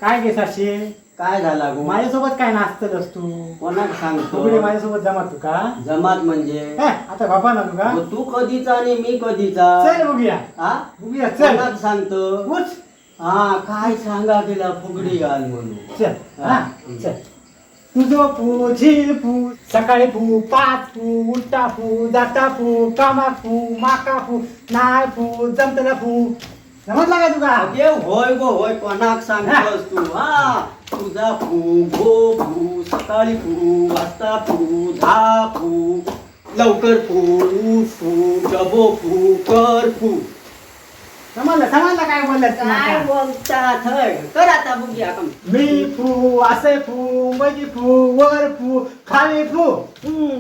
काय गे साक्षी काय झाला गो? माझ्यासोबत काय नाचतलस तू? कोणाक सांगतो? फुगडी माझ्यासोबत जमात तू का? जमात म्हणजे हे, आता बाबा ना तू का? मग तू कधीचा आणि मी कधीचा? चल बघूया हा? बघूया चल कोणाक सांगतो? उठ. हा काय सांगा गेला फुगडी घाल म्हणून. चल हा चल तुझं फू झिल फू सकाळी फू पाच फू उलटा फू जाता फू कामा फू माका फू नाय फू जमतला फू समजला काय तुका? देव होय गो होय कोणाक सांगतोस तू? हा तुझा फू गो फू सकाळी फू वाजता फू धा फू लवकर फू उठ फू डबो फू कर फू. समजलं काय बोलत काय बोलतात हय? कर आता बघूया आपण. मी फू असे फू मधी फू वर फू खाली फू हम्म.